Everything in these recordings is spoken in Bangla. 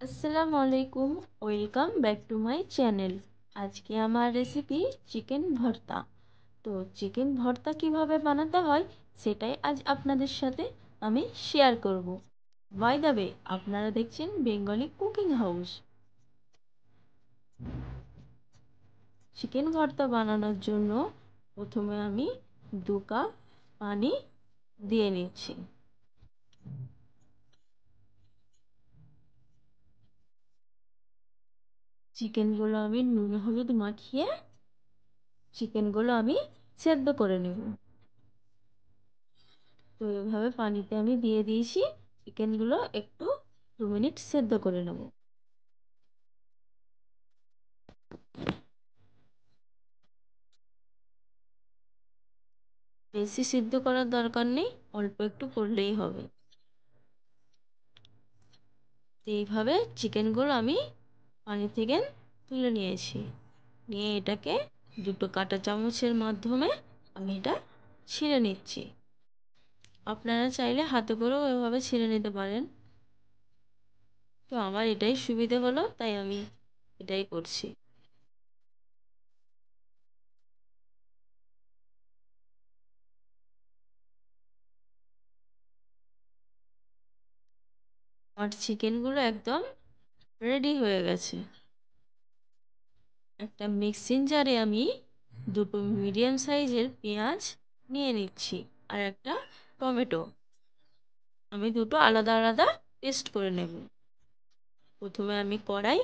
আসসালামু আলাইকুম, welcome back to my channel. আজকে আমার রেসিপি চিকেন ভর্তা। তো চিকেন ভর্তা কিভাবে বানাতে হয় সেটাই আজ আপনাদের সাথে আমি শেয়ার করব। বাই দ্য ওয়ে, আপনারা দেখছেন বেঙ্গলি কুকিং হাউস। চিকেন ভর্তা বানানোর জন্য প্রথমে আমি 2 কাপ পানি দিয়ে নিচ্ছি। চিকেনগুলো আমি নুন হলুদ মাখিয়ে চিকেনগুলো আমি সেদ্ধ করে নেব। তো এভাবে পানিতে আমি দিয়ে দিয়েছি, চিকেনগুলো একটু 2 মিনিট সেদ্ধ করে নেব। বেশি সিদ্ধ করার দরকার নেই, অল্প একটু করলেই হবে। তো এইভাবে চিকেনগুলো আমি পানি থেকে তুলে নিয়েছি, নিয়ে এটাকে 2 কাঁটা চামচের মাধ্যমে আমি এটা ছিঁড়ে নিচ্ছি। আপনারা চাইলে হাতে করেও এভাবে ছিঁড়ে নিতে পারেন, তো আমার এটাই সুবিধে হলো তাই আমি এটাই করছি। আমার চিকেনগুলো একদম রেডি হয়ে গেছে। একটা মিক্সিং জারে আমি 2 মিডিয়াম সাইজের পেঁয়াজ নিয়ে নিচ্ছি, আর একটা টমেটো। আমি দুটো আলাদা আলাদা পেস্ট করে নেব। প্রথমে আমি কড়াই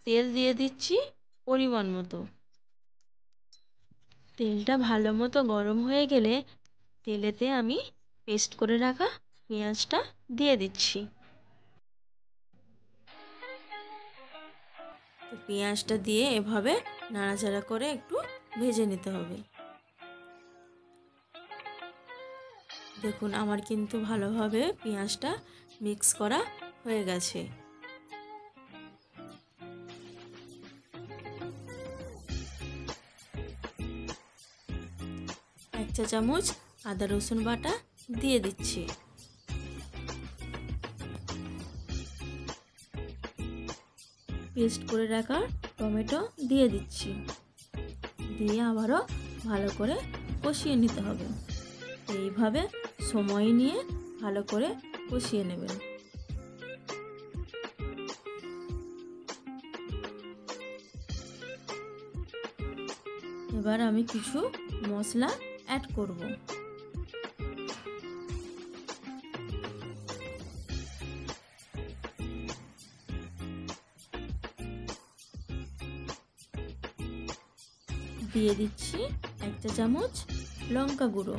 তেল দিয়ে দিচ্ছি পরিমাণ মতো। তেলটা ভালো মতো গরম হয়ে গেলে তেলেতে আমি পেস্ট করে রাখা পেঁয়াজটা দিয়ে দিচ্ছি। পেঁয়াজটা দিয়ে এভাবে নাড়াচাড়া করে একটু ভেজে নিতে হবে। দেখুন আমার কিন্তু ভালোভাবে পেঁয়াজটা মিক্স করা হয়ে গেছে। 1 চা চামচ আদা রসুন বাটা দিয়ে দিচ্ছি। পেস্ট করে রাখা টমেটো দিয়ে দিচ্ছি, দিয়ে আবারও ভালো করে কষিয়ে নিতে হবে। এইভাবে সময় নিয়ে ভালো করে কষিয়ে নেবেন। এবার আমি কিছু মশলা অ্যাড করব। দিয়ে দিচ্ছি 1 চা চামচ লঙ্কা গুঁড়ো,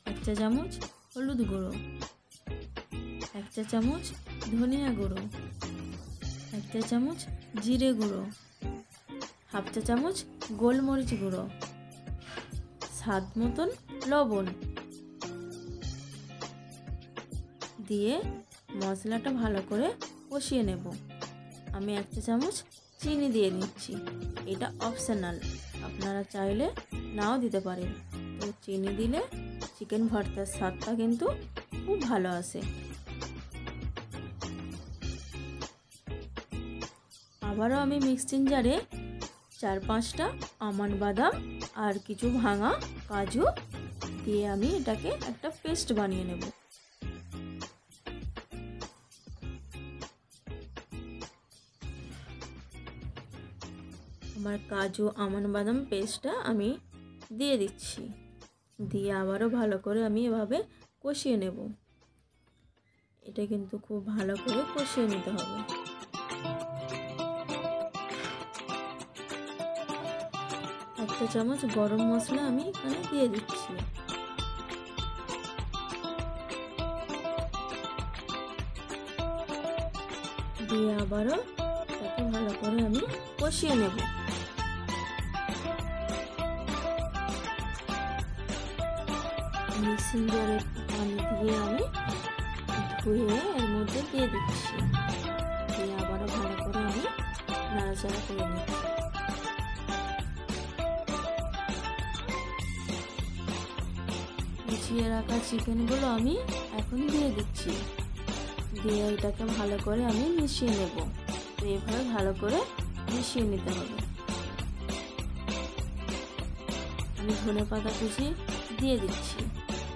1 চা চামচ হলুদ গুঁড়ো, 1 চা চামচ ধনিয়া গুঁড়ো, 1 চা চামচ জিরে গুঁড়ো, 1/2 চা চামচ গোলমরিচ গুঁড়ো, স্বাদ মতন লবণ দিয়ে মশলাটা ভালো করে কষিয়ে নেব। আমি 1 চা চামচ চিনি দিয়ে নিচ্ছি, এটা অপশনাল, আপনারা চাইলে নাও দিতে পারেন। তো চিনি দিলে চিকেন ভর্তার স্বাদটা কিন্তু খুব ভালো আসে। আবারও আমি মিক্সিং জারে 4-5টা আমন্ড বাদাম আর কিছু ভাঙা কাজু দিয়ে আমি এটাকে একটা পেস্ট বানিয়ে নেব। আমার কাজু আমন্ড বাদাম পেস্টটা আমি দিয়ে দিচ্ছি, দিয়ে আবারও ভালো করে আমি এভাবে কষিয়ে নেব। এটা কিন্তু খুব ভালো করে কষিয়ে নিতে হবে। একটা চামচ গরম মশলা আমি এখানে দিয়ে দিচ্ছি। দিয়ে আবারও তাকে ভালো করে আমি কষিয়ে নেব। মিক্সিং জারে পানি দিয়ে আমি ধুয়ে এর মধ্যে দিয়ে দিচ্ছি, দিয়ে আবারও ভালো করে আমি নাড়াচাড়া করে নিচ্ছি। কুচিয়ে রাখা চিকেনগুলো আমি এখন দিয়ে দিচ্ছি, দিয়ে এটাকে ভালো করে আমি মিশিয়ে নেব। তো এইভাবে ভালো করে মিশিয়ে নিতে হবে। আমি ধনেপাতা কুচি দিয়ে দিচ্ছি।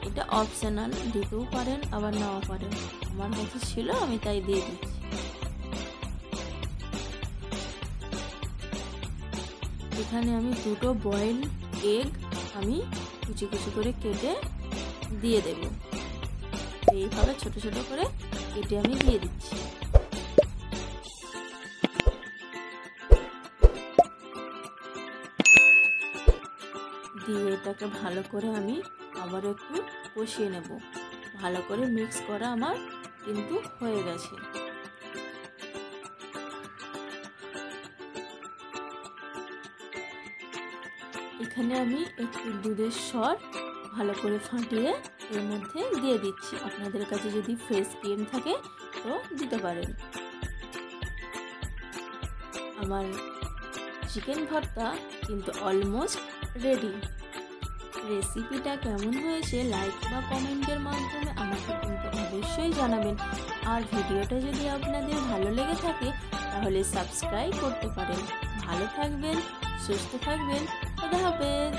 এটা অপশনাল, দিতেও পারেন আবার নাও পারেন, আমার কাছে ছিল আমি তাই দিয়ে দিচ্ছি। এখানে আমি দুটো বয়েল এগ আমি কুচি কুচি করে কেটে দিয়ে দেব। এইভাবে ছোট ছোট করে কেটে আমি দিয়ে দিচ্ছি। দিয়ে এটাকে ভালো করে আমি আবার একটু কষিয়ে নেব। ভালো করে মিক্স করা আমার কিন্তু হয়ে গেছে। এখানে আমি একটু দুধের সর ভালো করে ফাটিয়ে এর মধ্যে দিয়ে দিচ্ছি। আপনাদের কাছে যদি ফ্রেশ ক্রিম থাকে তো দিতে পারেন। আমার চিকেন ভর্তা কিন্তু অলমোস্ট রেডি। রেসিপিটা কেমন হয়েছে লাইক বা কমেন্টের মাধ্যমে আমাকে কিন্তু অবশ্যই জানাবেন। আর ভিডিওটা যদি আপনাদের ভালো লেগে থাকে তাহলে সাবস্ক্রাইব করতে পারেন। ভালো থাকবেন, সুস্থ থাকবেন। খোদা হাফেজ।